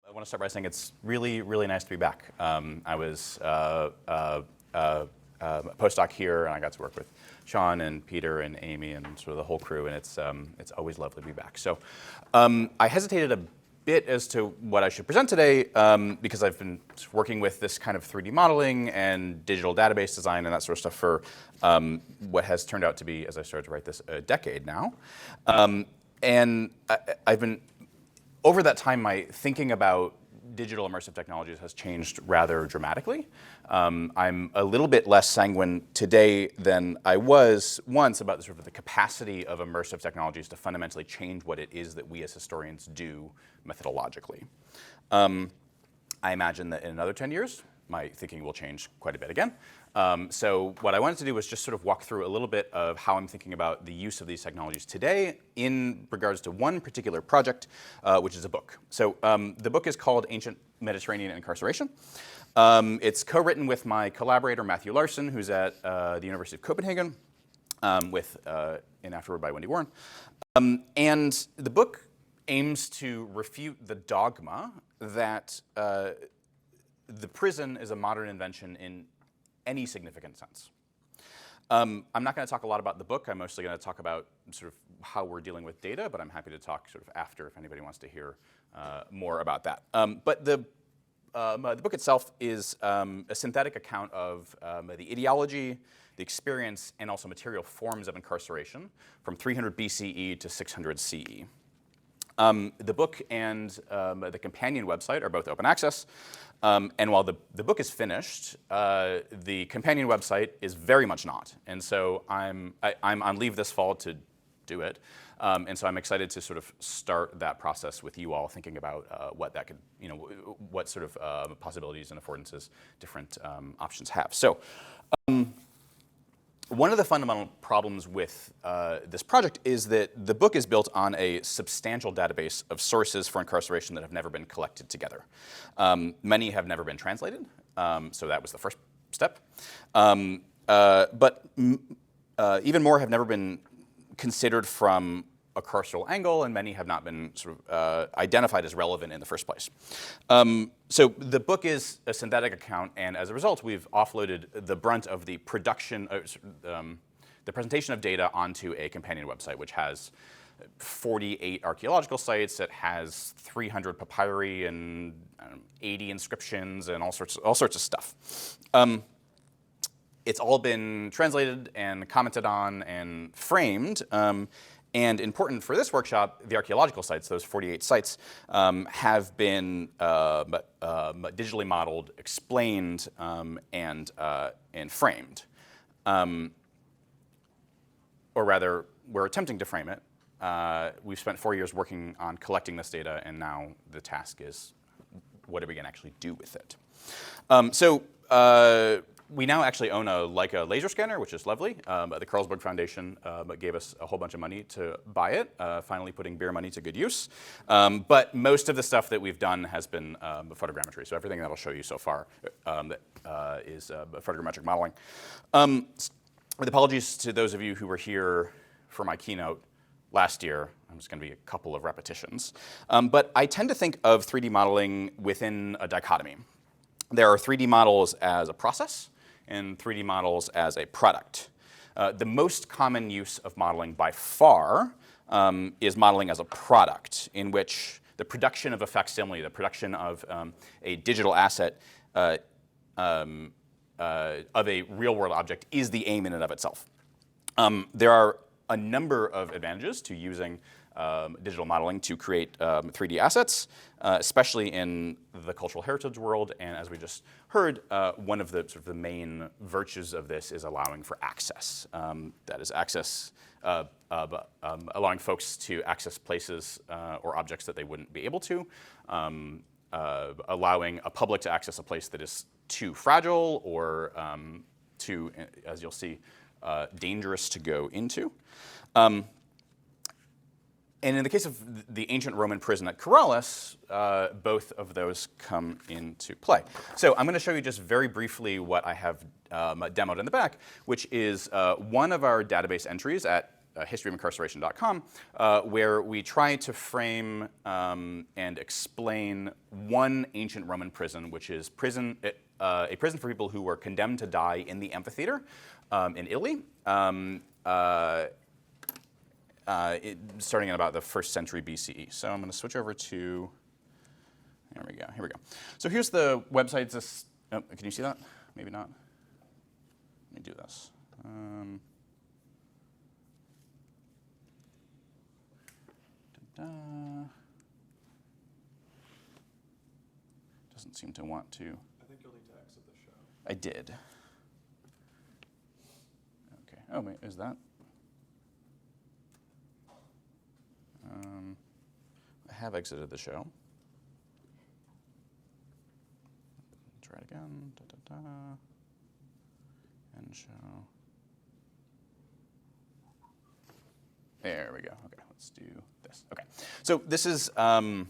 I want to start by saying it's really, really nice to be back. I was a postdoc here, and I got to work with Sean and Peter and Amy and sort of the whole crew, and it's always lovely to be back. So I hesitated a bit as to what I should present today because I've been working with this kind of 3D modeling and digital database design and that sort of stuff for what has turned out to be, as I started to write this, a decade now. And I've been, over that time, my thinking about digital immersive technologies has changed rather dramatically. I'm a little bit less sanguine today than I was once about sort of the capacity of immersive technologies to fundamentally change what it is that we as historians do methodologically. I imagine that in another 10 years, my thinking will change quite a bit again. So what I wanted to do was just sort of walk through a little bit of how I'm thinking about the use of these technologies today in regards to one particular project, which is a book. So the book is called Ancient Mediterranean Incarceration. It's co-written with my collaborator, Matthew Larson, who's at the University of Copenhagen, with an afterword by Wendy Warren. And the book aims to refute the dogma that the prison is a modern invention in any significant sense. I'm not going to talk a lot about the book. I'm mostly going to talk about sort of how we're dealing with data, but I'm happy to talk sort of after if anybody wants to hear more about that. But the book itself is a synthetic account of the ideology, the experience, and also material forms of incarceration from 300 BCE to 600 CE. The book and the companion website are both open access. And while the book is finished, the companion website is very much not. And so I'm on leave this fall to do it. And so I'm excited to sort of start that process with you all, thinking about what that could, what sort of possibilities and affordances different options have. So one of the fundamental problems with this project is that the book is built on a substantial database of sources for incarceration that have never been collected together. Many have never been translated, so that was the first step. But even more have never been considered from a carceral angle, and many have not been sort of identified as relevant in the first place. So the book is a synthetic account, and as a result, we've offloaded the brunt of the production, the presentation of data onto a companion website, which has 48 archaeological sites. It has 300 papyri and 80 inscriptions and all sorts of stuff. It's all been translated and commented on and framed. And important for this workshop, the archaeological sites, those 48 sites, have been digitally modeled, explained, and framed. Or rather, we're attempting to frame it. We've spent 4 years working on collecting this data, and now the task is, what are we going to actually do with it? We now actually own a Leica laser scanner, which is lovely. The Carlsberg Foundation gave us a whole bunch of money to buy it, finally putting beer money to good use. But most of the stuff that we've done has been photogrammetry. So everything that I'll show you so far is photogrammetric modeling. With apologies to those of you who were here for my keynote last year, I'm just going to be a couple of repetitions. But I tend to think of 3D modeling within a dichotomy. There are 3D models as a process and 3D models as a product. The most common use of modeling by far is modeling as a product, in which the production of a facsimile, the production of a digital asset of a real-world object is the aim in and of itself. There are a number of advantages to using digital modeling to create 3D assets, especially in the cultural heritage world. And as we just heard, one of the sort of the main virtues of this is allowing for access. That is access, allowing folks to access places or objects that they wouldn't be able to, allowing a public to access a place that is too fragile or too, as you'll see, dangerous to go into. And in the case of the ancient Roman prison at Corrales, both of those come into play. So I'm going to show you just very briefly what I have demoed in the back, which is one of our database entries at HiDW'Incarceration.com, where we try to frame and explain one ancient Roman prison, which is a prison for people who were condemned to die in the amphitheater in Italy, starting in about the 1st century BCE. So I'm going to switch over to, here we go. So here's the website. Oh, can you see that? Maybe not. Let me do this. Doesn't seem to want to. I think you'll need to exit the show. I did. Okay. Oh, wait, is that? I have exited the show. Try it again. End show. There we go. Okay, let's do this. Okay, so this is a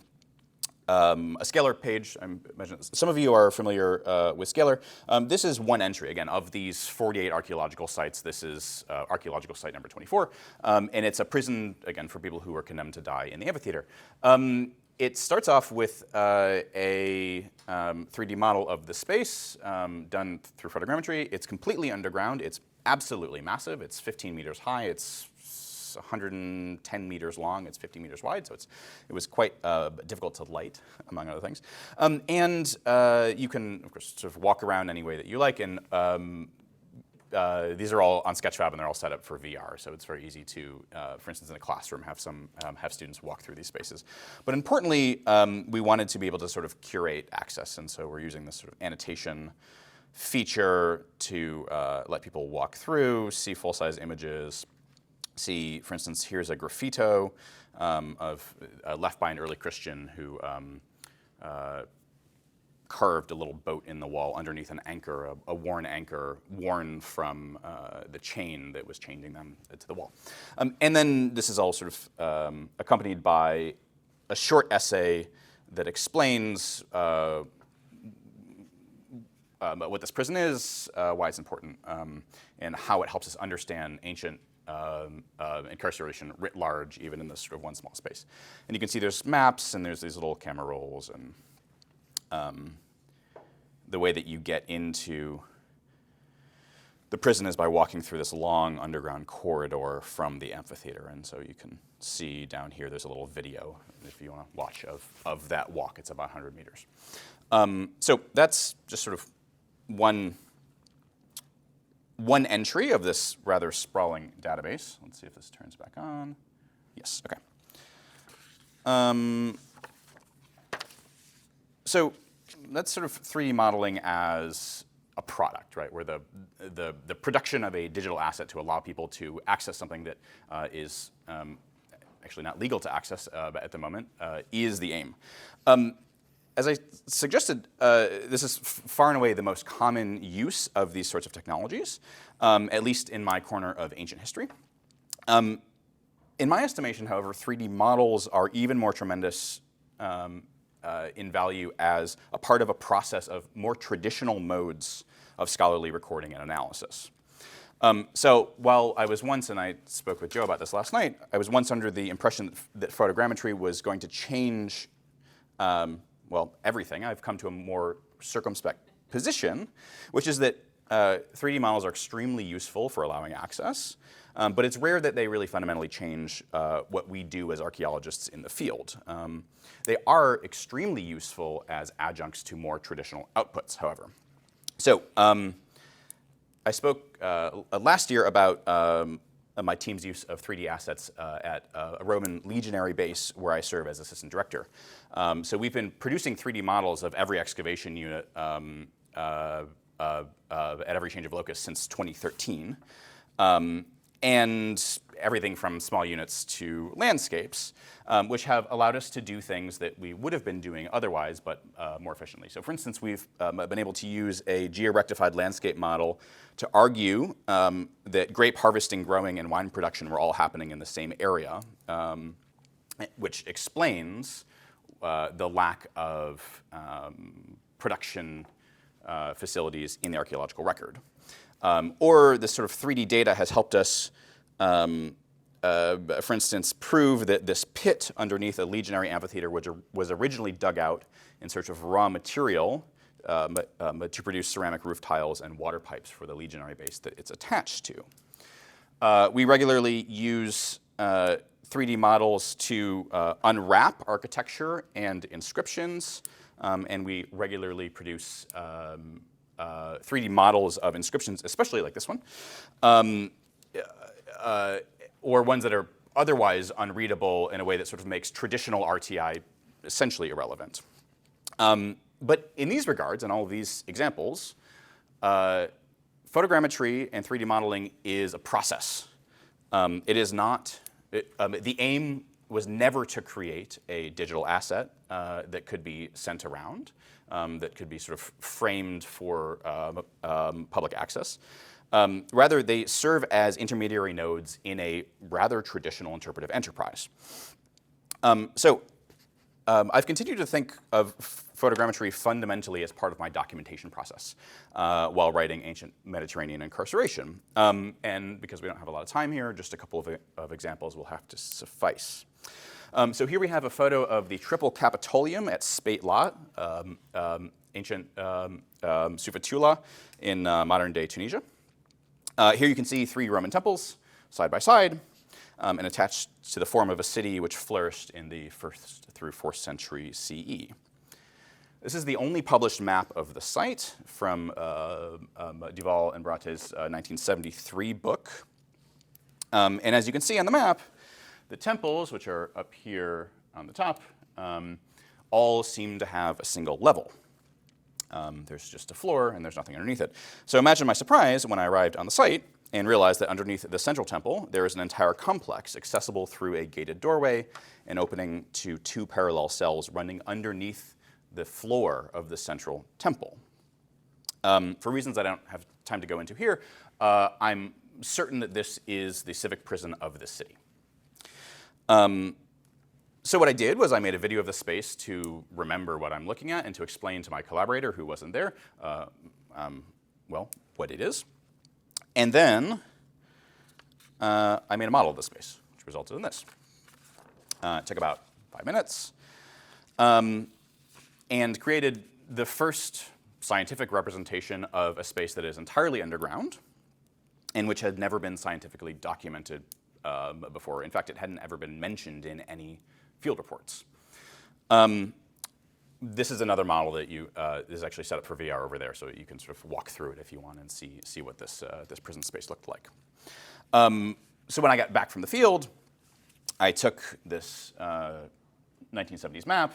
Scalar page. I imagine some of you are familiar with Scalar. This is one entry, again, of these 48 archaeological sites. This is archaeological site number 24, and it's a prison, again, for people who were condemned to die in the amphitheater. It starts off with a 3D model of the space done through photogrammetry. It's completely underground. It's absolutely massive. It's 15 meters high. It's 110 meters long. It's 50 meters wide, so it was quite difficult to light, among other things. And you can, of course, sort of walk around any way that you like. And these are all on Sketchfab, and they're all set up for VR, so it's very easy to, for instance, in a classroom, have students walk through these spaces. But importantly, we wanted to be able to sort of curate access, and so we're using this sort of annotation feature to let people walk through, see full-size images, see, for instance, here's a graffito left by an early Christian who carved a little boat in the wall underneath an anchor, a worn anchor, worn from the chain that was chaining them to the wall. And then this is all sort of accompanied by a short essay that explains what this prison is, why it's important, and how it helps us understand ancient incarceration writ large, even in this sort of one small space. And you can see there's maps, and there's these little camera rolls, and the way that you get into the prison is by walking through this long underground corridor from the amphitheater. And so you can see down here, there's a little video, if you want to watch, of that walk. It's about 100 meters. So that's just sort of one entry of this rather sprawling database. Let's see if this turns back on. Yes, okay. So that's sort of 3D modeling as a product, right? Where the production of a digital asset to allow people to access something that is actually not legal to access at the moment is the aim. As I suggested, this is far and away the most common use of these sorts of technologies, at least in my corner of ancient history. In my estimation, however, 3D models are even more tremendous in value as a part of a process of more traditional modes of scholarly recording and analysis. So while I was once, and I spoke with Joe about this last night, I was once under the impression that photogrammetry was going to change well, everything. I've come to a more circumspect position, which is that 3D models are extremely useful for allowing access, but it's rare that they really fundamentally change what we do as archaeologists in the field. They are extremely useful as adjuncts to more traditional outputs, however. So I spoke last year about my team's use of 3D assets at a Roman legionary base where I serve as assistant director. So we've been producing 3D models of every excavation unit at every change of locus since 2013. And everything from small units to landscapes, which have allowed us to do things that we would have been doing otherwise, but more efficiently. So for instance, we've been able to use a geo-rectified landscape model to argue that grape harvesting, growing, and wine production were all happening in the same area, which explains the lack of production facilities in the archaeological record. Or this sort of 3D data has helped us for instance, prove that this pit underneath a legionary amphitheater was originally dug out in search of raw material to produce ceramic roof tiles and water pipes for the legionary base that it's attached to. We regularly use 3D models to unwrap architecture and inscriptions, and we regularly produce 3D models of inscriptions, especially like this one, or ones that are otherwise unreadable in a way that sort of makes traditional RTI essentially irrelevant. But in these regards, in all of these examples, photogrammetry and 3D modeling is a process. It is not, the aim was never to create a digital asset that could be sent around, that could be sort of framed for public access. Rather, they serve as intermediary nodes in a rather traditional interpretive enterprise. I've continued to think of photogrammetry fundamentally as part of my documentation process while writing Ancient Mediterranean Incarceration. And because we don't have a lot of time here, just a couple of examples will have to suffice. So here we have a photo of the Triple Capitolium at Spate La, ancient Sufetula in modern-day Tunisia. Here you can see 3 Roman temples side by side and attached to the form of a city which flourished in the 1st through 4th century CE. This is the only published map of the site from Duval and Brate's 1973 book. And as you can see on the map, the temples, which are up here on the top, all seem to have a single level. There's just a floor and there's nothing underneath it. So imagine my surprise when I arrived on the site and realized that underneath the central temple, there is an entire complex accessible through a gated doorway and opening to 2 parallel cells running underneath the floor of the central temple. For reasons I don't have time to go into here, I'm certain that this is the civic prison of this city. So what I did was I made a video of the space to remember what I'm looking at and to explain to my collaborator, who wasn't there, well, what it is. And then I made a model of the space, which resulted in this. It took about 5 minutes and created the first scientific representation of a space that is entirely underground and which had never been scientifically documented before. In fact, it hadn't ever been mentioned in any field reports. This is another model that is actually set up for VR over there, so you can sort of walk through it if you want and see what this prison space looked like. So when I got back from the field, I took this 1970s map,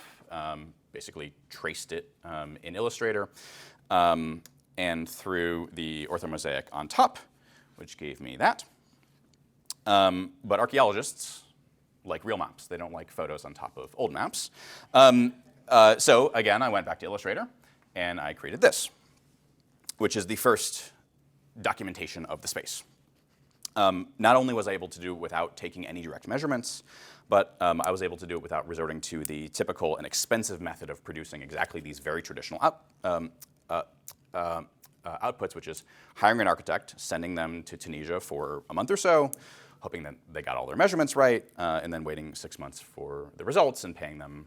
basically traced it in Illustrator, and threw the orthomosaic on top, which gave me that. But archaeologists like real maps. They don't like photos on top of old maps. So again, I went back to Illustrator, and I created this, which is the first documentation of the space. Not only was I able to do it without taking any direct measurements, but I was able to do it without resorting to the typical and expensive method of producing exactly these very traditional outputs, which is hiring an architect, sending them to Tunisia for a month or so, hoping that they got all their measurements right, and then waiting 6 months for the results and paying them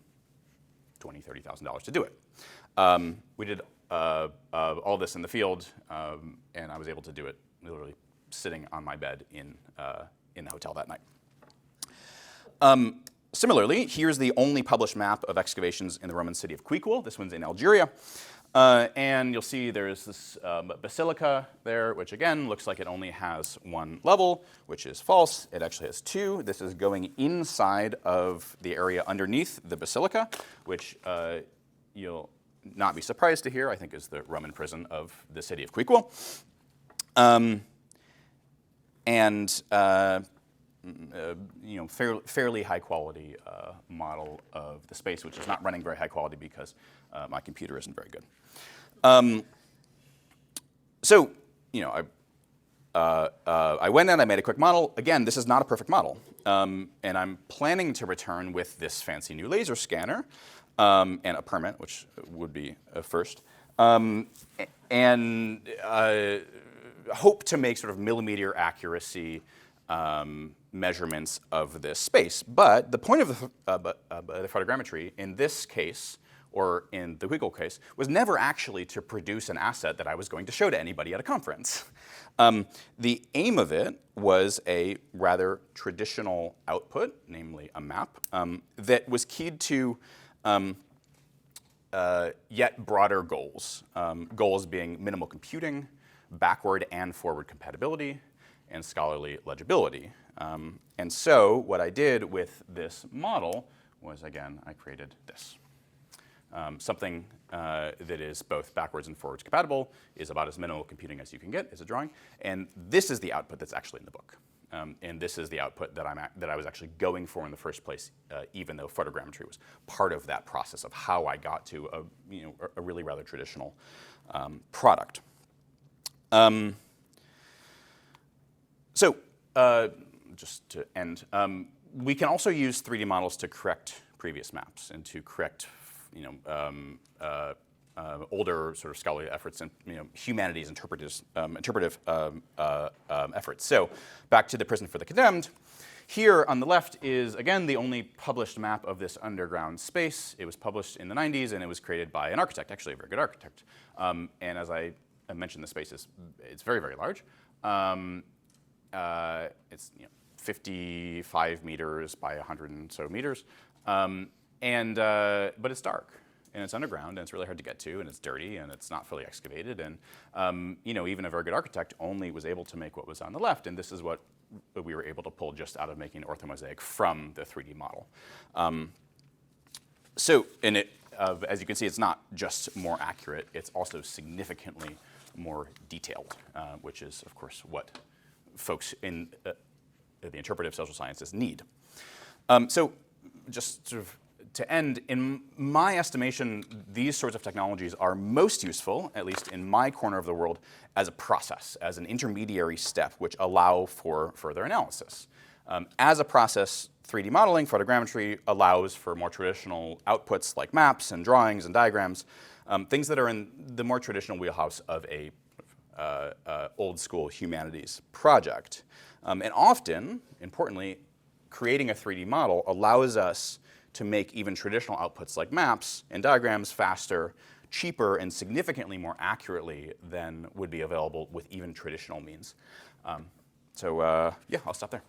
$20,000, $30,000 to do it. We did all this in the field, and I was able to do it literally sitting on my bed in the hotel that night. Similarly, here's the only published map of excavations in the Roman city of Quiquil. This one's in Algeria. And you'll see there's this basilica there, which again looks like it only has 1 level, which is false. It actually has 2. This is going inside of the area underneath the basilica, which you'll not be surprised to hear, I think is the Roman prison of the city of Quiquil. Fairly high quality model of the space, which is not running very high quality because my computer isn't very good. I went in, I made a quick model. Again, this is not a perfect model. And I'm planning to return with this fancy new laser scanner and a permit, which would be a first. And hope to make sort of millimeter accuracy measurements of this space. But the point of the photogrammetry in this case, or in the Wiggle case, was never actually to produce an asset that I was going to show to anybody at a conference. The aim of it was a rather traditional output, namely a map, that was keyed to yet broader goals. Goals being minimal computing, backward and forward compatibility, and scholarly legibility. And so what I did with this model was, again, I created this. Something that is both backwards and forwards compatible, is about as minimal computing as you can get, is a drawing. And this is the output that's actually in the book. And this is the output that I was actually going for in the first place, even though photogrammetry was part of that process of how I got to a really rather traditional product. So just to end, we can also use 3D models to correct previous maps and to correct older sort of scholarly efforts and humanities interpretive efforts. So back to the Prison for the Condemned. Here on the left is, again, the only published map of this underground space. It was published in the 90s, and it was created by an architect, actually a very good architect. And as I mentioned, the space it's very, very large. It's 55 meters by 100 and so meters. But it's dark, and it's underground, and it's really hard to get to, and it's dirty, and it's not fully excavated. And even a very good architect only was able to make what was on the left, and this is what we were able to pull just out of making an orthomosaic from the 3D model. As you can see, it's not just more accurate, it's also significantly more detailed, which is, of course, what folks in the interpretive social sciences need. So just sort of to end, in my estimation, these sorts of technologies are most useful, at least in my corner of the world, as a process, as an intermediary step, which allow for further analysis. As a process, 3D modeling, photogrammetry, allows for more traditional outputs like maps and drawings and diagrams, things that are in the more traditional wheelhouse of a old school humanities project. And often, importantly, creating a 3D model allows us to make even traditional outputs like maps and diagrams faster, cheaper, and significantly more accurately than would be available with even traditional means. Yeah, I'll stop there.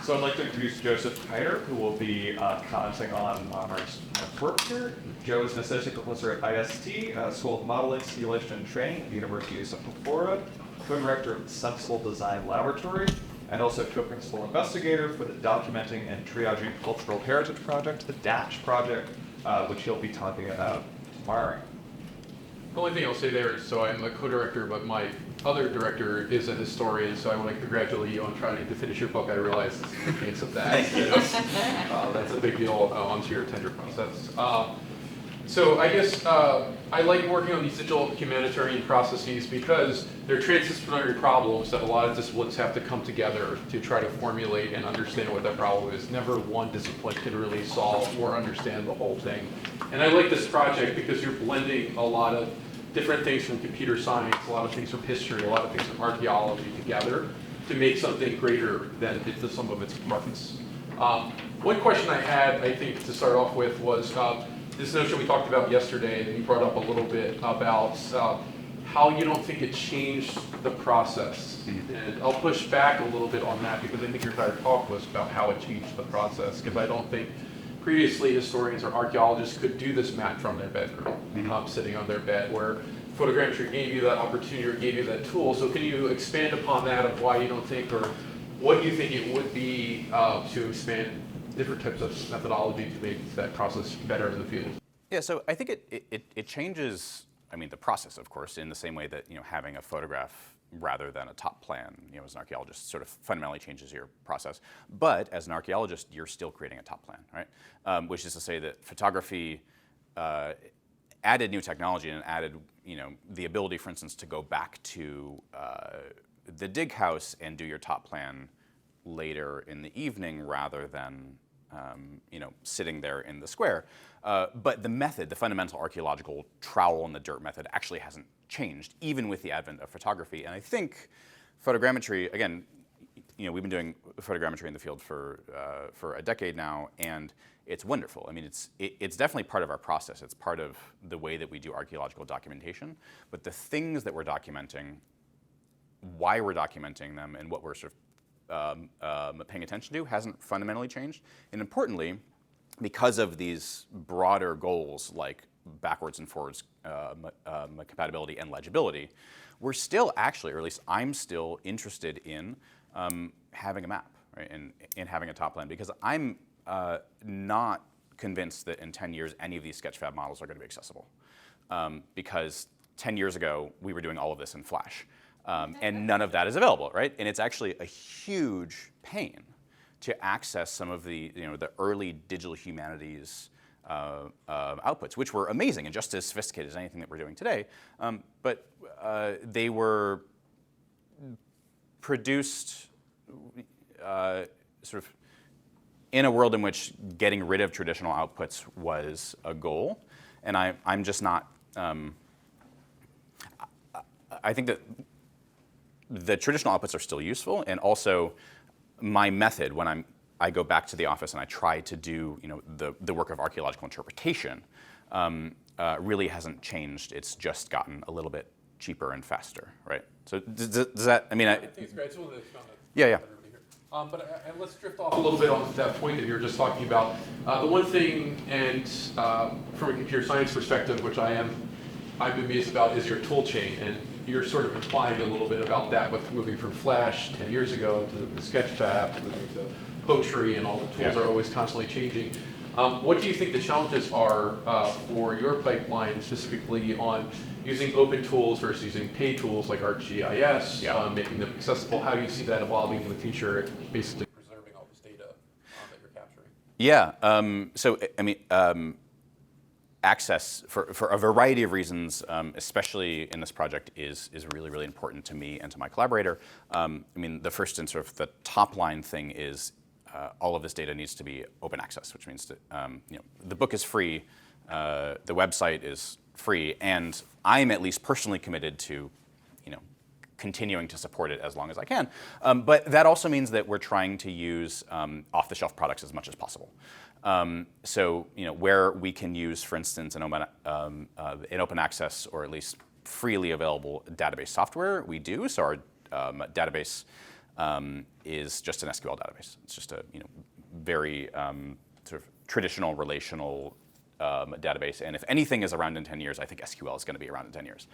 So I'd like to introduce Joseph Heider, who will be commenting on Mark's work here. Joe is an associate professor at IST, School of Modeling, Simulation, and Training at the University of Central Florida, co-director of the Sensible Design Laboratory, and also co-principal investigator for the Documenting and Triaging Cultural Heritage Project, the DATCH project, which he'll be talking about tomorrow. The only thing I'll say there is, so I'm a co-director, but my other director is a historian, so I want to congratulate you on trying to finish your book. I realize it's the case of that. That's a big deal onto your tenure process. So I guess I like working on these digital humanitarian processes because they're transdisciplinary problems that a lot of disciplines have to come together to try to formulate and understand what that problem is. Never one discipline can really solve or understand the whole thing. And I like this project because you're blending a lot of different things from computer science, a lot of things from history, a lot of things from archaeology together to make something greater than the sum of its parts. One question I had, I think, to start off with was this notion we talked about yesterday, and you brought up a little bit about how you don't think it changed the process. And I'll push back a little bit on that because I think your entire talk was about how it changed the process, because I don't think previously historians or archaeologists could do this map from their bedroom, sitting on their bed, where photogrammetry gave you that opportunity or gave you that tool. So can you expand upon that of why you don't think, or what you think it would be to expand different types of methodology to make that process better in the field? Yeah, so I think it changes, the process, of course, in the same way that, having a photograph rather than a top plan, as an archaeologist sort of fundamentally changes your process. But as an archaeologist, you're still creating a top plan, right? Which is to say that photography added new technology and added, the ability, for instance, to go back to the dig house and do your top plan later in the evening rather than sitting there in the square. But the method, the fundamental archaeological trowel in the dirt method, actually hasn't changed, even with the advent of photography. And I think photogrammetry, again, we've been doing photogrammetry in the field for a decade now, and it's wonderful. I mean, it's definitely part of our process. It's part of the way that we do archaeological documentation. But the things that we're documenting, why we're documenting them, and what we're sort of paying attention to hasn't fundamentally changed. And importantly, because of these broader goals like backwards and forwards compatibility and legibility, we're still actually, or at least I'm still interested in having a map, right, and having a top plan, because I'm not convinced that in 10 years any of these Sketchfab models are going to be accessible. Because 10 years ago, we were doing all of this in Flash. And none of that is available, right? And it's actually a huge pain to access some of the, the early digital humanities outputs, which were amazing and just as sophisticated as anything that we're doing today. But they were produced sort of in a world in which getting rid of traditional outputs was a goal. And I'm just not, I think that the traditional outputs are still useful, and also my method when I go back to the office and I try to do the work of archaeological interpretation really hasn't changed. It's just gotten a little bit cheaper and faster, right? So does that? I mean, I think it's great. It's one of the comments. Yeah. But let's drift off a little bit on that point that you were just talking about. The one thing, and from a computer science perspective, which I'm amused about, is your tool chain. And you're sort of implying a little bit about that with moving from Flash 10 years ago to the Sketchfab, to moving to Poetry, and all the tools are always constantly changing. What do you think the challenges are for your pipeline, specifically on using open tools versus using paid tools like ArcGIS, making them accessible? How do you see that evolving in the future, basically preserving all this data that you're capturing? Yeah. So I mean, access for a variety of reasons, especially in this project, is really, really important to me and to my collaborator. I mean, the first and sort of the top line thing is all of this data needs to be open access, which means that the book is free, the website is free, and I'm at least personally committed to continuing to support it as long as I can. But that also means that we're trying to use off-the-shelf products as much as possible. So where we can use, for instance, an open access or at least freely available database software, we do. So our database is just an SQL database. It's just a very sort of traditional relational database. And if anything is around in 10 years, I think SQL is going to be around in 10 years,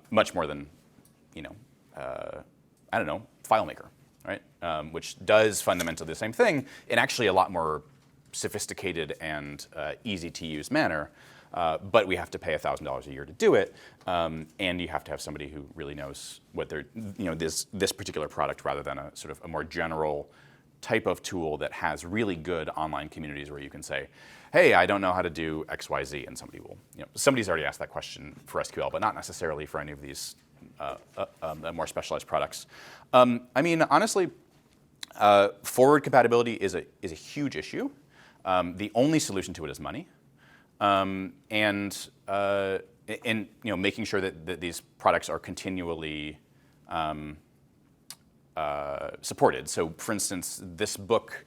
much more than I don't know, FileMaker, right? Which does fundamentally the same thing in actually a lot more sophisticated and easy to use manner, but we have to pay $1,000 a year to do it, and you have to have somebody who really knows what they're, this particular product, rather than a sort of a more general type of tool that has really good online communities where you can say, hey, I don't know how to do X, Y, Z, and somebody will, somebody's already asked that question for SQL, but not necessarily for any of these more specialized products. I mean, honestly, forward compatibility is a huge issue. The only solution to it is money, and making sure that these products are continually supported. So, for instance, this book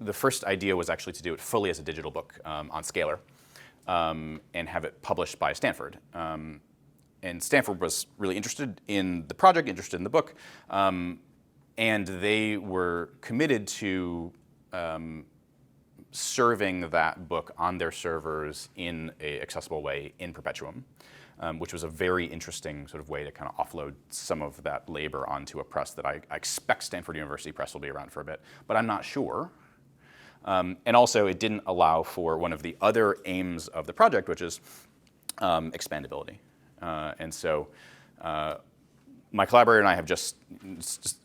the first idea was actually to do it fully as a digital book on Scalar, and have it published by Stanford. And Stanford was really interested in the project, interested in the book, and they were committed to serving that book on their servers in an accessible way in perpetuum, which was a very interesting sort of way to kind of offload some of that labor onto a press that I expect Stanford University Press will be around for a bit, but I'm not sure. And also, it didn't allow for one of the other aims of the project, which is expandability. And so my collaborator and I have just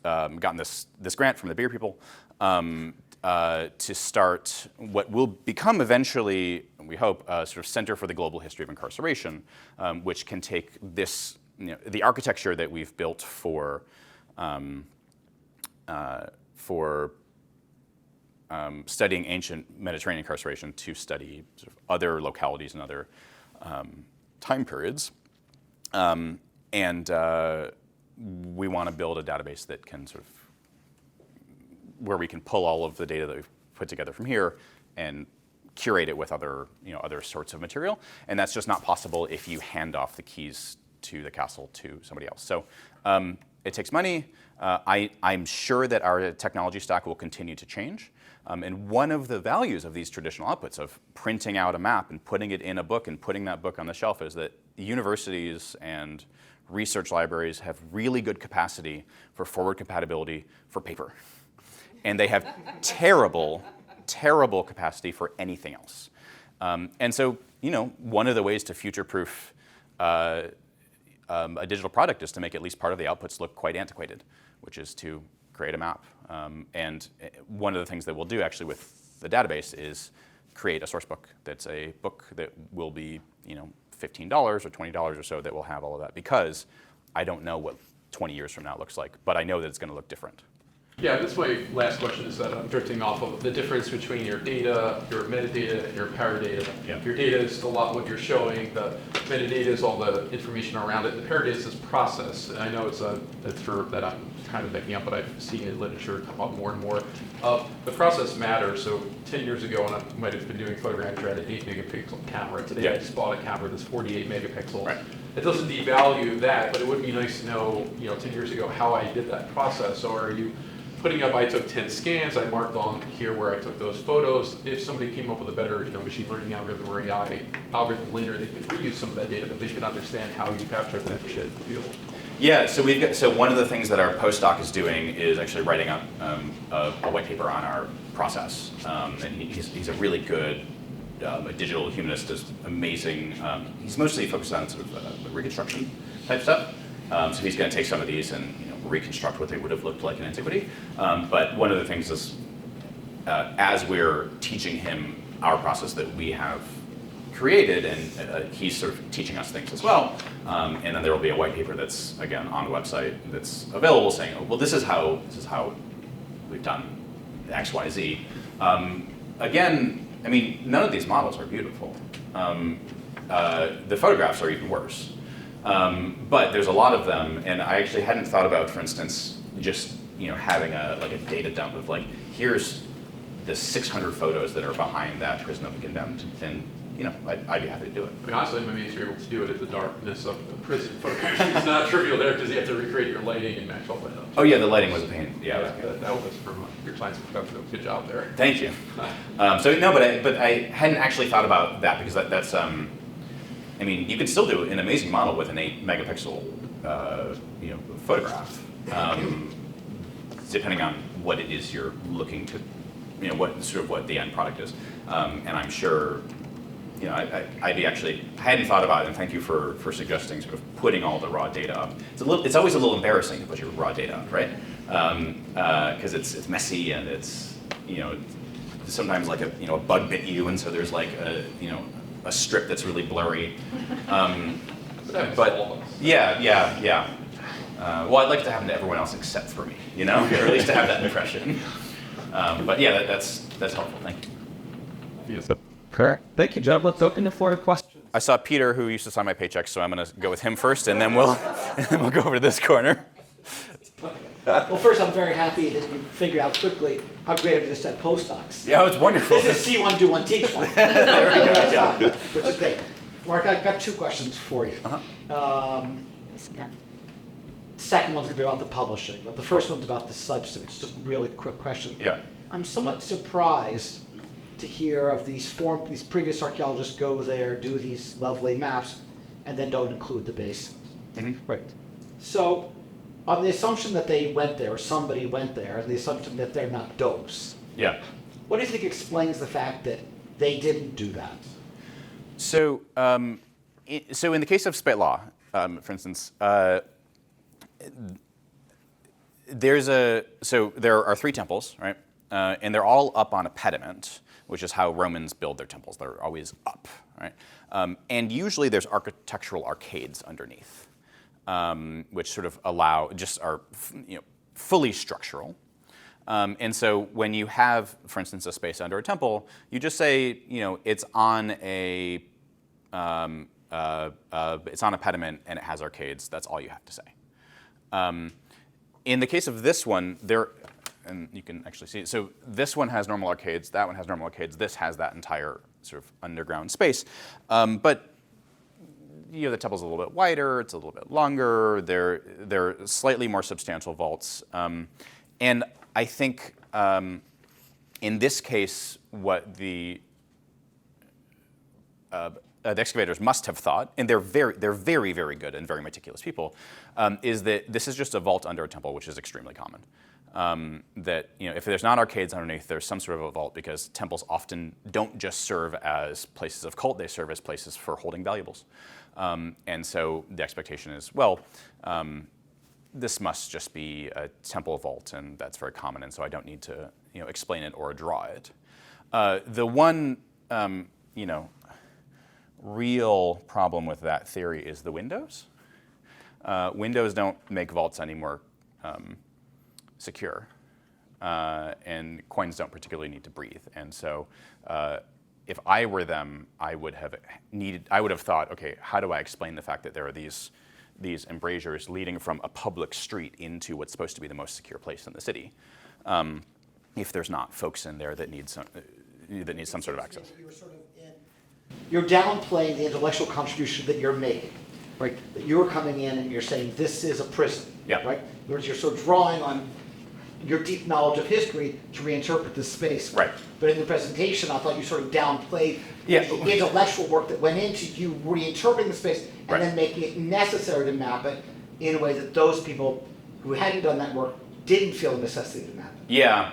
gotten this grant from the Beer People to start what will become eventually, we hope, a sort of Center for the Global History of Incarceration, which can take this, the architecture that we've built for studying ancient Mediterranean incarceration to study sort of other localities and other time periods. And we want to build a database that can sort of, where we can pull all of the data that we've put together from here and curate it with other, other sorts of material. And that's just not possible if you hand off the keys to the castle to somebody else. So it takes money. I'm sure that our technology stack will continue to change. And one of the values of these traditional outputs of printing out a map and putting it in a book and putting that book on the shelf is that universities and research libraries have really good capacity for forward compatibility for paper. And they have terrible, terrible capacity for anything else. And so, one of the ways to future-proof a digital product is to make at least part of the outputs look quite antiquated, which is to create a map. And one of the things that we'll do actually with the database is create a source book that's a book that will be, $15 or $20 or so that will have all of that, because I don't know what 20 years from now looks like, but I know that it's going to look different. Yeah, that's my last question, is that I'm drifting off of the difference between your data, your metadata, and your paradata. Yeah. Your data is a lot what you're showing. The metadata is all the information around it. The paradata is this process. And I know it's a term that I'm kind of picking up, but I've seen it in literature come up more and more. The process matters. So 10 years ago, when I might have been doing photogrammetry, I had an 8 megapixel camera. Today, I just bought a camera that's 48 megapixels. Right. It doesn't devalue that, but it would be nice to know, 10 years ago, how I did that process. So are you putting up, I took 10 scans, I marked on here where I took those photos. If somebody came up with a better machine learning algorithm or AI algorithm later, they could reuse some of that data, but they should understand how you capture that shit in the field. Yeah, so one of the things that our postdoc is doing is actually writing up a white paper on our process. And he's a really good a digital humanist, is amazing. He's mostly focused on sort of reconstruction type stuff. So he's going to take some of these and reconstruct what they would have looked like in antiquity. But one of the things is, as we're teaching him our process that we have created, and he's sort of teaching us things as well. And then there will be a white paper that's, again, on the website that's available saying, oh, well, this is how we've done X, Y, Z. Again, I mean, none of these models are beautiful. The photographs are even worse. But there's a lot of them, and I actually hadn't thought about, for instance, just having a data dump of here's the 600 photos that are behind that prison of the condemned, and I'd be happy to do it. I mean, honestly, I'm amazed you're able to do it in the darkness of the prison photographs. It's not trivial there because you have to recreate your lighting and match all that up. Oh yeah, the lighting was a pain. Yeah, that was from your science production. Good job there. Thank you. So no, but I hadn't actually thought about that, because that's. I mean, you can still do an amazing model with an 8 megapixel, photograph, depending on what it is you're looking to, what the end product is. And I'm sure, I hadn't thought about it, and thank you for suggesting sort of putting all the raw data up. It's always a little embarrassing to put your raw data up, right? Because it's messy, and it's, sometimes a bug bit you, and so there's a strip that's really blurry. But yeah. Well, I'd like it to happen to everyone else except for me, or at least to have that impression. But yeah, that's helpful. Thank you. Yes. Correct. Thank you, John. Let's open the floor to questions. I saw Peter, who used to sign my paychecks, so I'm going to go with him first, and then we'll go over to this corner. Well, first, I'm very happy that you figured out quickly how great it is to have postdocs. Yeah, it's wonderful. This is see one, do one, teach one. Which is great. Mark, I've got 2 questions for you. Second one's going to be about the publishing, but the first one's about the substance. Just a really quick question. Yeah. I'm somewhat surprised to hear of these previous archaeologists go there, do these lovely maps, and then don't include the basin. Mm-hmm. Right. So, on the assumption that they went there, or somebody went there, and the assumption that they're not dopes, Yeah. what do you think explains the fact that they didn't do that? So, so in the case of Speit Law, for instance, there are 3 temples, right? And they're all up on a pediment, which is how Romans build their temples. They're always up, right? And usually there's architectural arcades underneath, which sort of are fully structural. And so when you have, for instance, a space under a temple, you just say, it's on a it's on a pediment and it has arcades. That's all you have to say. In the case of this one, and you can actually see it. So this one has normal arcades. That one has normal arcades. This has that entire sort of underground space. But the temple's a little bit wider. It's a little bit longer. They're slightly more substantial vaults. And I think in this case, what the excavators must have thought, and they're very, very good and very meticulous people, is that this is just a vault under a temple, which is extremely common. That if there's not arcades underneath, there's some sort of a vault, because temples often don't just serve as places of cult; they serve as places for holding valuables. And so the expectation is, well, this must just be a temple vault, and that's very common, and so I don't need to explain it or draw it. The one real problem with that theory is the windows. Windows don't make vaults any more secure, and coins don't particularly need to breathe. And so, if I were them, I would have thought, okay, how do I explain the fact that there are these embrasures leading from a public street into what's supposed to be the most secure place in the city, if there's not folks in there that need some sort of access. You're downplaying the intellectual contribution that you're making, right? That you're coming in and you're saying this is a prison, Yeah. right? Whereas you're sort of drawing on your deep knowledge of history to reinterpret this space. Right. But in the presentation, I thought you sort of downplayed Yeah. the intellectual work that went into you reinterpreting the space and Right. then making it necessary to map it in a way that those people who hadn't done that work didn't feel the necessity to map it. Yeah.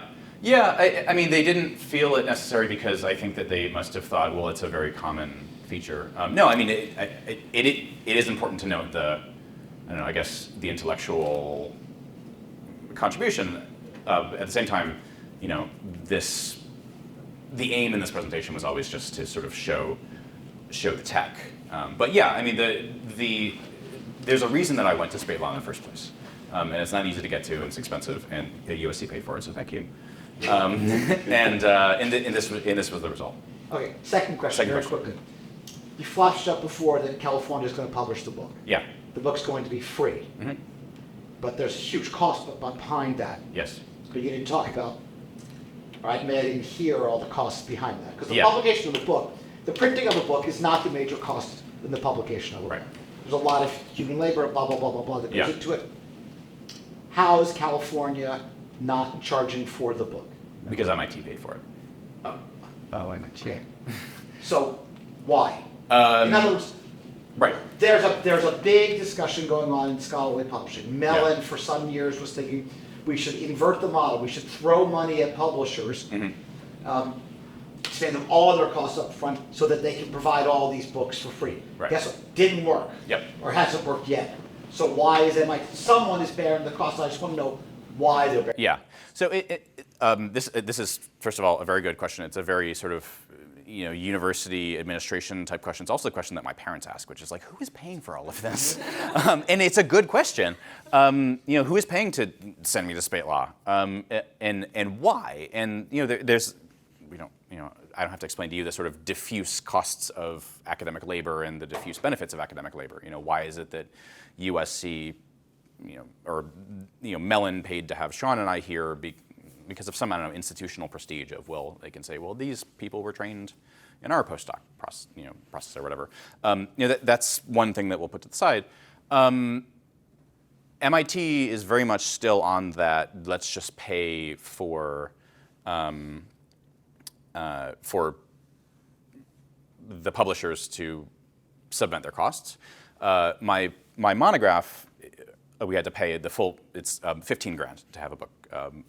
I mean, they didn't feel it necessary because I think that they must have thought, well, it's a very common feature. No, I mean, it is important to note I guess the intellectual contribution. At the same time, the aim in this presentation was always just to sort of show the tech. But yeah, I mean, there's a reason that I went to Spade Law in the first place. And it's not easy to get to, and it's expensive, and the USC paid for it, so thank you. And this was the result. Okay, second question, very quickly. You flashed up before that California is going to publish the book. Yeah. The book's going to be free. Mm-hmm. But there's a huge cost behind that. Yes. But you didn't talk about, I didn't hear all the costs behind that. Because the Yeah. publication of the book, the printing of the book is not the major cost in the publication of the book. Right. There's a lot of human labor, blah, blah, blah, blah, blah, that goes Yeah. into it. How is California not charging for the book? Because MIT paid for it. Oh, I got you. So, why? In other words, Right. there's a big discussion going on in scholarly publishing. Mellon, for some years, was thinking we should invert the model. We should throw money at publishers, spend them all their costs up front so that they can provide all these books for free. Right. Guess what? Didn't work. Yep. Or hasn't worked yet. So why is MIT? Someone is bearing the cost. I just want to know why they're bearing. Yeah. So this is, first of all, a very good question. It's a very sort of university administration type question. It's also the question that my parents ask, which is like, who is paying for all of this? And it's a good question. Who is paying to send me to Spate Law, and why? And I don't have to explain to you the sort of diffuse costs of academic labor and the diffuse benefits of academic labor. Why is it that USC, or Mellon paid to have Sean and I here because of some, institutional prestige of, well, they can say, well, these people were trained in our postdoc process or whatever. That's one thing that we'll put to the side. MIT is very much still on that, let's just pay for the publishers to submit their costs. My monograph, we had to pay the full, it's $15,000 to have a book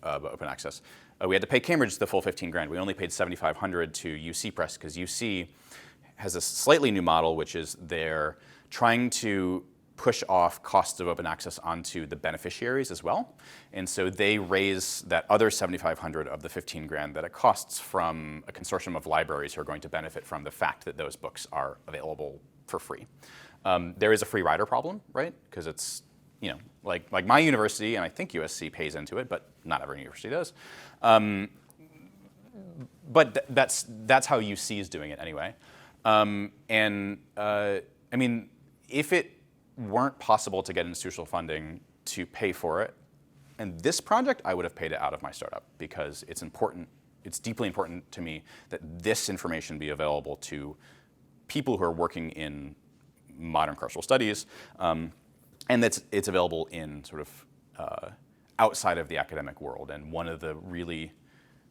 open access. We had to pay Cambridge the full $15,000. We only paid $7,500 to UC Press because UC has a slightly new model, which is they're trying to push off costs of open access onto the beneficiaries as well. And so they raise that other $7,500 of the $15,000 that it costs from a consortium of libraries who are going to benefit from the fact that those books are available for free. There is a free rider problem, right? Because it's, like my university, and I think USC pays into it, but not every university does. But that's how UC is doing it anyway. I mean, if it weren't possible to get institutional funding to pay for it, and this project, I would have paid it out of my startup because it's important. It's deeply important to me that this information be available to people who are working in modern carceral studies, and that it's available in sort of outside of the academic world. And one of the really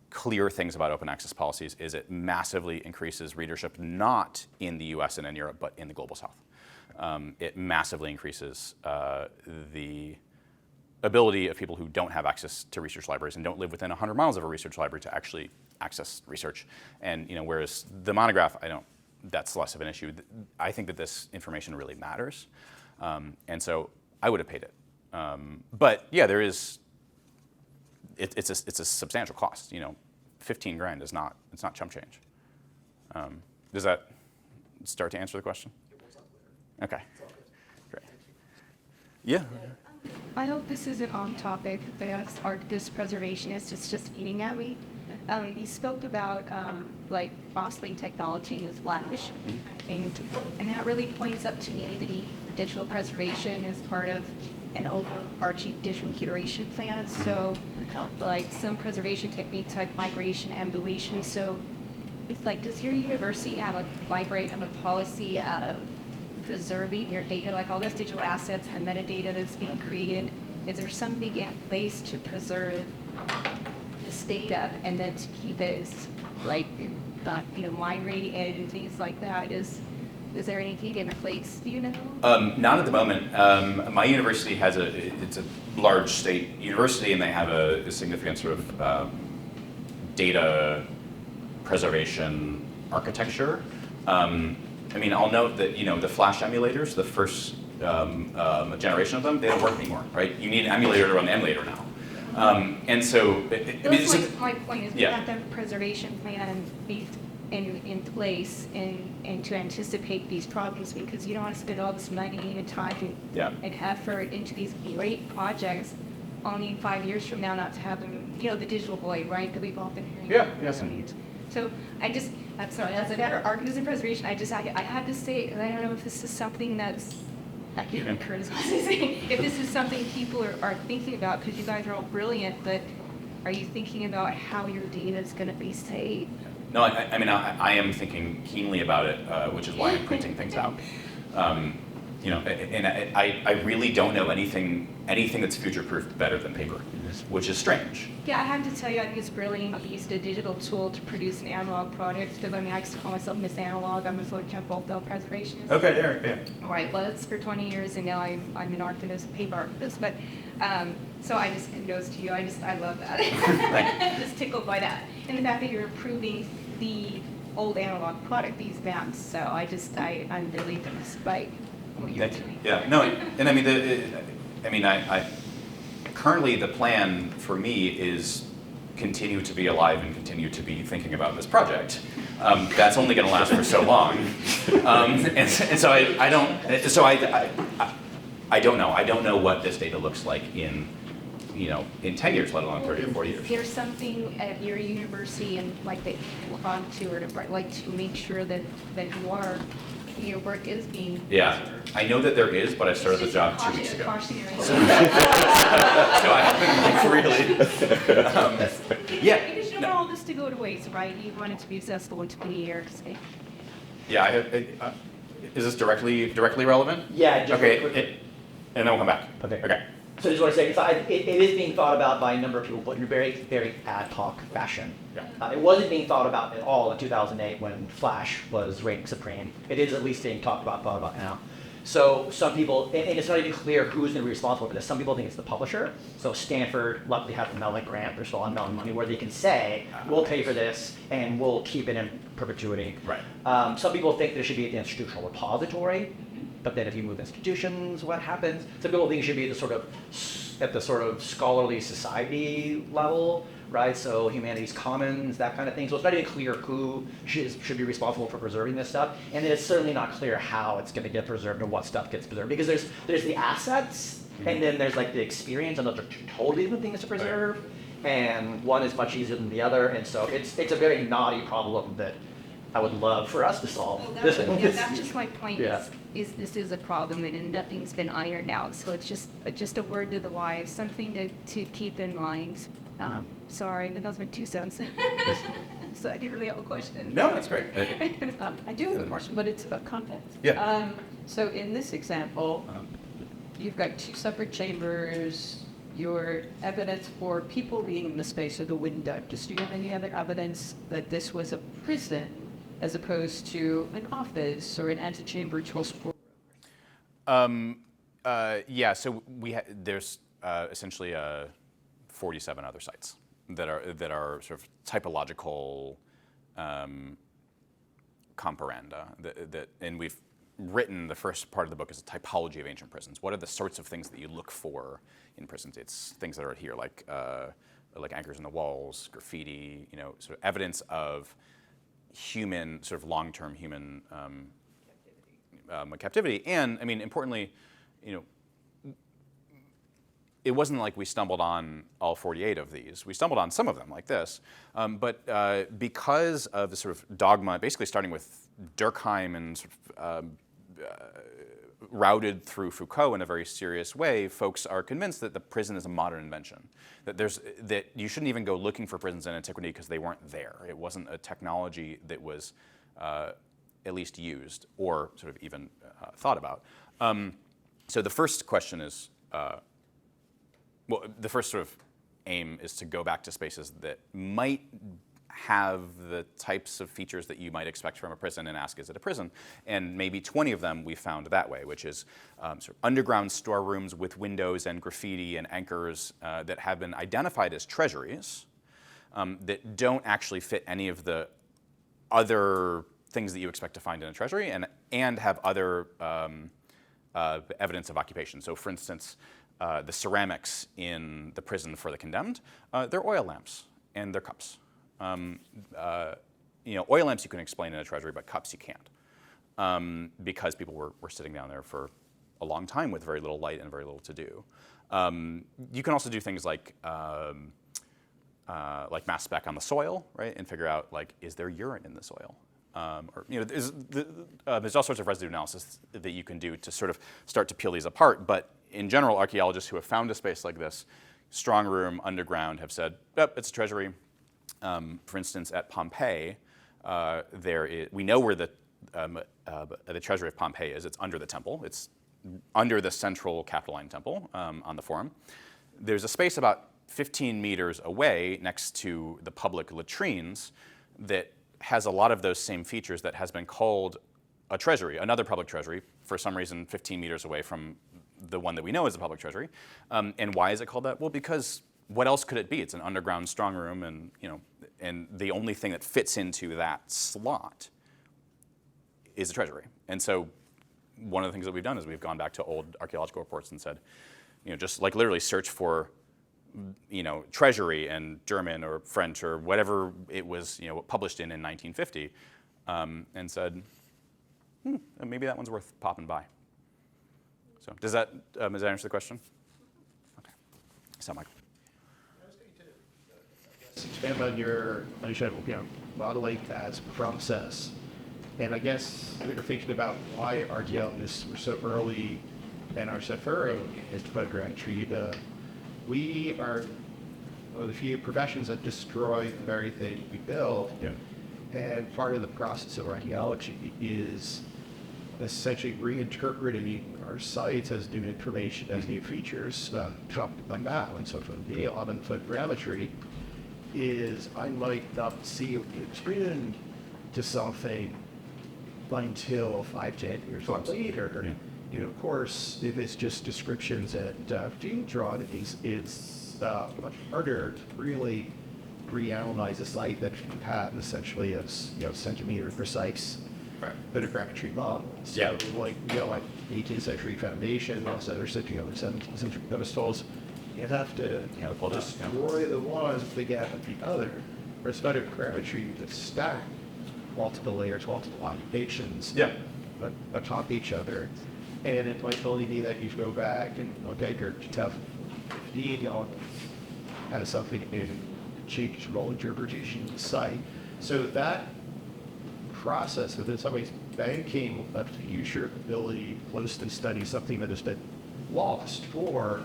clear things about open access policies is it massively increases readership, not in the US and in Europe, but in the global South. It massively increases the ability of people who don't have access to research libraries and don't live within 100 miles of a research library to actually access research. And whereas the monograph, that's less of an issue. I think that this information really matters. And so I would have paid it. But yeah, there is, it's a substantial cost. 15 grand is not, it's not chump change. Does that start to answer the question? Okay, great. Yeah. I hope this isn't on topic, but as artist preservation is just eating at me. You spoke about like fostering technology is Flash, and that really points up to me the digital preservation is part of an overarching digital curation plan. So, like some preservation techniques like migration, ambulation. So, it's like, does your university have a library have a policy of preserving your data, like all this digital assets and metadata that's being created? Is there something in place to preserve this data and then to keep it like migrating and things like that? Is there anything in place? Do you know? Not at the moment. My university has it's a large state university, and they have a significant sort of data preservation architecture. I'll note that the Flash emulators, the first generation of them, they don't work anymore, right? You need an emulator to run the emulator now. And so, my point is, yeah. we have to have a preservation plan in place and to anticipate these problems, because you don't want to spend all this money and time and effort into these great projects only 5 years from now not to have them, the digital void, right, that we've all been hearing. Yes. So I'm sorry, as a matter of archives and preservation, I had to say, I don't know if this is something that's, if this is something people are thinking about, because you guys are all brilliant, but are you thinking about how your data is going to be saved? No, I am thinking keenly about it, which is why I'm printing things out. And I really don't know anything that's future-proof better than paper, which is strange. Yeah, I have to tell you, I think it's brilliant. I used a digital tool to produce an analog product, because I used to call myself Miss Analog. I'm a phototemporal preservationist. Okay, yeah. Or I was for 20 years, and now I'm an archivist, paper archivist. But so I just kudos to you. I love that. Just tickled by that, and the fact that you're improving the old analog product, these maps. So I'm really despite what you're doing. Yeah, no, and I currently the plan for me is continue to be alive and continue to be thinking about this project. That's only going to last for so long, and so I don't know. I don't know what this data looks like in 10 years, let alone 30 or 40 years. Is there something at your university and like that you look on to, or to make sure that your work is being preserved? I know that there is, but I started the job 2 weeks ago. Cautionary. So I haven't Because you don't want all this to go to waste, right? You want it to be accessible in 20 years. Is this directly relevant? Yeah, just okay. real quick. And then we'll come back. Okay. So I just want to say, it is being thought about by a number of people, but in a very, very ad hoc fashion. Yeah. It wasn't being thought about at all in 2008 when Flash was reigning supreme. It is at least being thought about now. So some people, and it's not even clear who's going to be responsible for this. Some people think it's the publisher. So Stanford luckily has the Mellon grant. They're still on Mellon money, where they can say, we'll pay for this and we'll keep it in perpetuity. Right. Some people think there should be an institutional repository. But then if you move institutions, what happens? Some people think it should be at the sort of scholarly society level, right? So humanities commons, that kind of thing. So it's not even clear who should be responsible for preserving this stuff. And it's certainly not clear how it's going to get preserved and what stuff gets preserved. Because there's the assets, and then there's like the experience, and those are two totally different things to preserve. And one is much easier than the other. And so it's a very knotty problem that I would love for us to solve. Well, This that's just my point. Yeah. Is this is a problem and nothing's been ironed out. So it's just a word to the wise, something to keep in mind. Sorry, that was my 2 cents. So I didn't really have a question. No, that's great. I do have a question, but it's about context. Yeah. So in this example, you've got 2 separate chambers, your evidence for people being in the space of the window. Do you have any other evidence that this was a prison as opposed to an office or an antechamber to a school? Yeah, so there's essentially 47 other sites that are sort of typological comparanda and we've written the first part of the book as a typology of ancient prisons. What are the sorts of things that you look for in prisons? It's things that are here, like anchors in the walls, graffiti, sort of evidence of human, sort of long-term human captivity. And I mean, importantly, it wasn't like we stumbled on all 48 of these. We stumbled on some of them, like this. But because of the sort of dogma, basically starting with Durkheim and sort of routed through Foucault in a very serious way, folks are convinced that the prison is a modern invention. That you shouldn't even go looking for prisons in antiquity because they weren't there. It wasn't a technology that was at least used or sort of even thought about. So the first question is, well, the first sort of aim is to go back to spaces that might have the types of features that you might expect from a prison and ask, is it a prison? And maybe 20 of them we found that way, which is sort of underground storerooms with windows and graffiti and anchors that have been identified as treasuries that don't actually fit any of the other things that you expect to find in a treasury and have other evidence of occupation. So for instance, the ceramics in the prison for the condemned, they're oil lamps and they're cups. Oil lamps you can explain in a treasury, but cups you can't, because people were sitting down there for a long time with very little light and very little to do. You can also do things like mass spec on the soil, right, and figure out is there urine in the soil? There's all sorts of residue analysis that you can do to sort of start to peel these apart. But in general, archaeologists who have found a space like this, strong room, underground, have said, yep, it's a treasury. For instance, at Pompeii, we know where the treasury of Pompeii is. It's under the temple. It's under the central Capitoline temple on the Forum. There's a space about 15 meters away next to the public latrines that has a lot of those same features that has been called a treasury, another public treasury, for some reason 15 meters away from the one that we know is the public treasury. And why is it called that? Well, because what else could it be? It's an underground strong room, and the only thing that fits into that slot is a treasury. And so one of the things that we've done is we've gone back to old archaeological reports and said, just literally search for treasury in German or French or whatever it was, published in 1950, and said, maybe that one's worth popping by. So does that answer the question? Okay. So, Michael. I was going to expand on your modeling as process, and I guess we were thinking about why archaeologists were so early and are so thorough as photogrammetry. We are one of the few professions that destroy the very thing we build. Yeah. And part of the process of archaeology is essentially reinterpreting our sites as new information, as new features, like that. And so from the on photogrammetry is I might not see it screen to something until 5-10 years later. Of course, if it's just descriptions and gene drawn, it's much harder to really reanalyze a site that you have essentially as centimeter precise photogrammetry models. Yeah. So like 18th century foundations that are sitting on the 17th century pedestals, you have to destroy the one to get at the other. Whereas photogrammetry, you just stack multiple layers, multiple occupations atop each other. And it might only be that you go back and your tough 15 has something in change role interpretation of the site. So that process of, in some ways, banking up to use your ability to closely study something that has been lost, or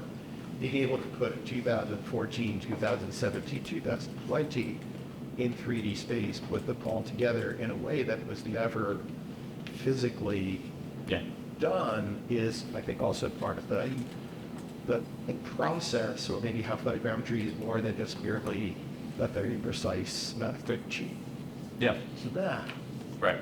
being able to put 2014, 2017, 2020 in 3D space, put them all together in a way that was never physically done is, I think, also part of the process, or maybe how photogrammetry is more than just merely a very precise methodology. Yeah. So that. Right.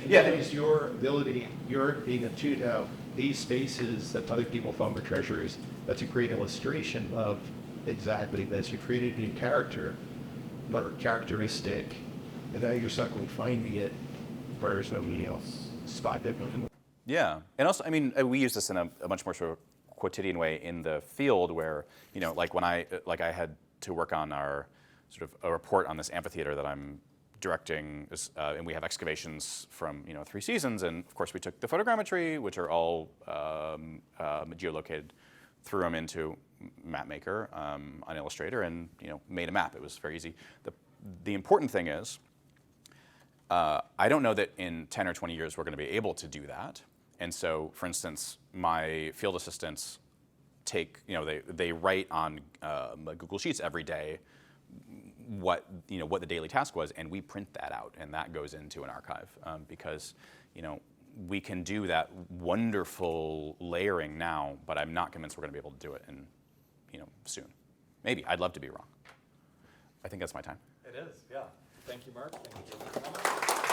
Yeah, is your ability, your being attuned to these spaces that other people found were treasures, that's a great illustration of exactly this. You created a new character, or characteristic, and now you're suddenly finding it where there's nobody else spotted it. Yeah, and also, I mean, we use this in a much more sort of quotidian way in the field, where, you know, like when I had to work on our sort of a report on this amphitheater that I'm directing, and we have excavations from, you know, 3 seasons, and of course we took the photogrammetry, which are all geolocated, threw them into MapMaker on Illustrator, and, you know, made a map. It was very easy. The important thing is, I don't know that in 10 or 20 years we're going to be able to do that. And so, for instance, my field assistants they write on Google Sheets every day what the daily task was, and we print that out, and that goes into an archive because, you know, we can do that wonderful layering now, but I'm not convinced we're going to be able to do it in, you know, soon. Maybe. I'd love to be wrong. I think that's my time. It is, yeah. Thank you, Mark. Thank you.